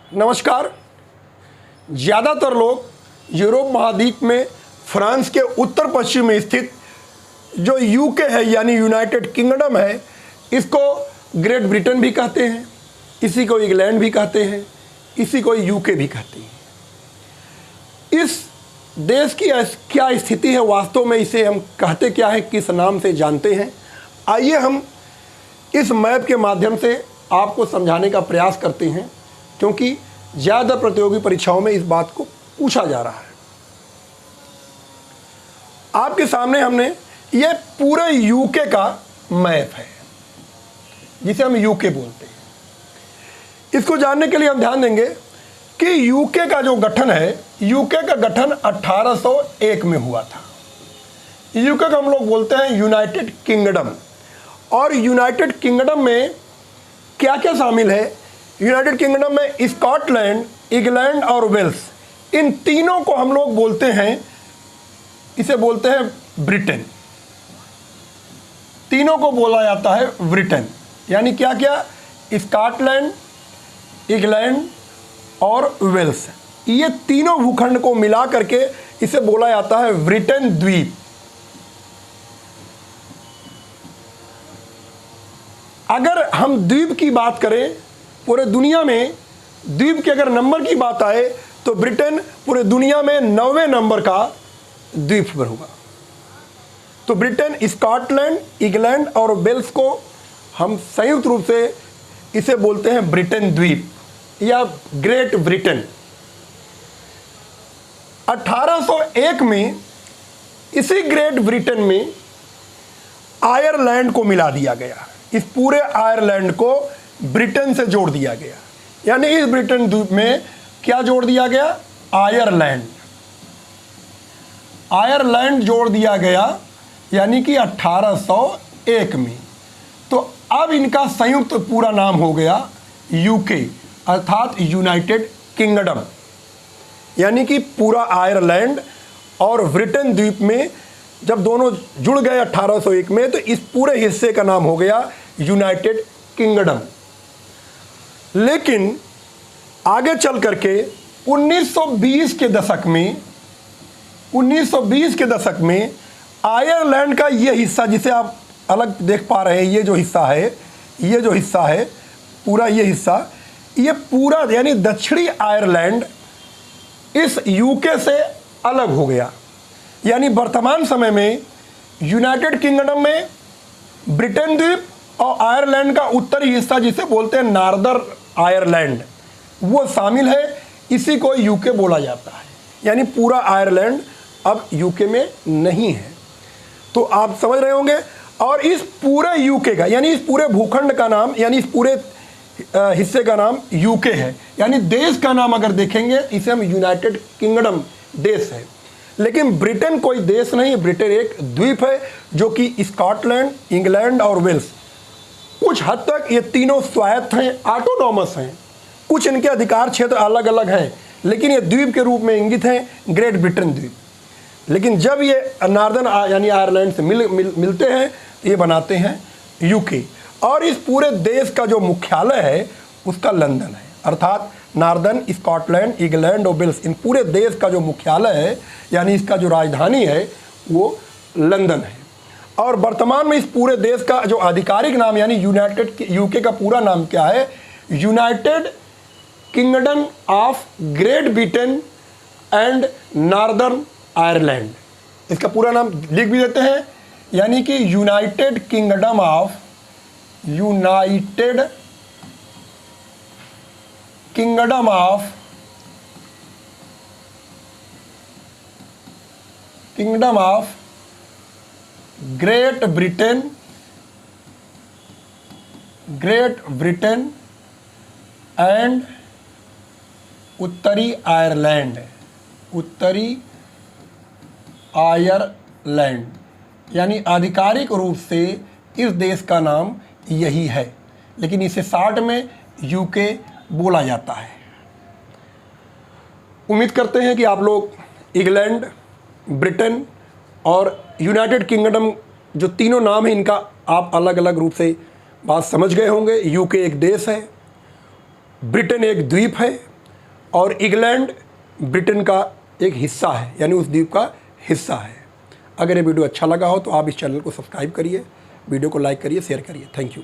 नमस्कार। ज़्यादातर लोग यूरोप महाद्वीप में फ्रांस के उत्तर पश्चिम में स्थित जो यूके है यानी यूनाइटेड किंगडम है, इसको ग्रेट ब्रिटेन भी कहते हैं, इसी को इंग्लैंड भी कहते हैं, इसी को यूके भी कहते हैं। इस देश की क्या स्थिति है वास्तव में, इसे हम कहते क्या है, किस नाम से जानते हैं, आइए हम इस मैप के माध्यम से आपको समझाने का प्रयास करते हैं, क्योंकि ज़्यादा प्रतियोगी परीक्षाओं में इस बात को पूछा जा रहा है। आपके सामने हमने ये पूरे यूके का मैप है, जिसे हम यूके बोलते हैं। इसको जानने के लिए हम ध्यान देंगे कि यूके का जो गठन है, यूके का गठन 1801 में हुआ था। यूके को हम लोग बोलते हैं यूनाइटेड किंगडम। और यूनाइटेड किंगडम में क्या क्या शामिल है? यूनाइटेड किंगडम में स्कॉटलैंड, इंग्लैंड और वेल्स, इन तीनों को हम लोग बोलते हैं, इसे बोलते हैं ब्रिटेन। तीनों को बोला जाता है ब्रिटेन। यानी क्या क्या? स्कॉटलैंड, इंग्लैंड और वेल्स, ये तीनों भूखंड को मिला करके इसे बोला जाता है ब्रिटेन द्वीप। अगर हम द्वीप की बात करें, पूरे दुनिया में द्वीप के अगर नंबर की बात आए तो ब्रिटेन पूरे दुनिया में 9वें नंबर का द्वीप पर होगा। तो ब्रिटेन, स्कॉटलैंड, इंग्लैंड और वेल्स को हम संयुक्त रूप से इसे बोलते हैं ब्रिटेन द्वीप या ग्रेट ब्रिटेन। 1801 में इसी ग्रेट ब्रिटेन में आयरलैंड को मिला दिया गया। इस पूरे आयरलैंड को ब्रिटेन से जोड़ दिया गया। यानी इस ब्रिटेन द्वीप में क्या जोड़ दिया गया? आयरलैंड। आयरलैंड जोड़ दिया गया, यानी कि 1801 में। तो अब इनका संयुक्त पूरा नाम हो गया यूके, अर्थात यूनाइटेड किंगडम। यानी कि पूरा आयरलैंड और ब्रिटेन द्वीप में जब दोनों जुड़ गए 1801 में, तो इस पूरे हिस्से का नाम हो गया यूनाइटेड किंगडम। लेकिन आगे चल करके 1920 के दशक में आयरलैंड का ये हिस्सा, जिसे आप अलग देख पा रहे हैं, ये जो हिस्सा है पूरा ये हिस्सा, ये पूरा यानी दक्षिणी आयरलैंड इस यूके से अलग हो गया। यानी वर्तमान समय में यूनाइटेड किंगडम में ब्रिटेन द्वीप और आयरलैंड का उत्तरी हिस्सा, जिसे बोलते हैं नॉर्दर्न आयरलैंड, वो शामिल है। इसी को यूके बोला जाता है। यानी पूरा आयरलैंड अब यूके में नहीं है। तो आप समझ रहे होंगे। और इस पूरे यूके का, यानी इस पूरे भूखंड का नाम, यानी इस पूरे हिस्से का नाम यूके है। यानी देश का नाम अगर देखेंगे, इसे हम यूनाइटेड किंगडम देश है। लेकिन ब्रिटेन कोई देश नहीं, ब्रिटेन एक द्वीप है, जो कि स्कॉटलैंड, इंग्लैंड और वेल्स, कुछ हद तक ये तीनों स्वायत्त हैं, ऑटोनॉमस हैं। कुछ इनके अधिकार क्षेत्र अलग अलग हैं, लेकिन ये द्वीप के रूप में इंगित हैं, ग्रेट ब्रिटेन द्वीप। लेकिन जब ये नॉर्दर्न यानी आयरलैंड से मिलते हैं, ये बनाते हैं यूके। और इस पूरे देश का जो मुख्यालय है उसका लंदन है। अर्थात नॉर्दर्न, स्कॉटलैंड, इंग्लैंड और वेल्स, इन पूरे देश का जो मुख्यालय है, यानी इसका जो राजधानी है, वो लंदन है। और वर्तमान में इस पूरे देश का जो आधिकारिक नाम, यानी यूके का पूरा नाम क्या है? United kingdom of great Britain and northern Ireland. इसका पूरा नाम लिख भी देते हैं, यानी कि United kingdom of great Britain and उत्तरी आयरलैंड। यानी आधिकारिक रूप से इस देश का नाम यही है, लेकिन इसे शॉर्ट में यूके बोला जाता है। उम्मीद करते हैं कि आप लोग इंग्लैंड, ब्रिटेन और यूनाइटेड किंगडम, जो तीनों नाम हैं, इनका आप अलग अलग रूप से बात समझ गए होंगे। यूके एक देश है, ब्रिटेन एक द्वीप है और इंग्लैंड ब्रिटेन का एक हिस्सा है, यानी उस द्वीप का हिस्सा है। अगर ये वीडियो अच्छा लगा हो तो आप इस चैनल को सब्सक्राइब करिए, वीडियो को लाइक करिए, शेयर करिए। Thank you.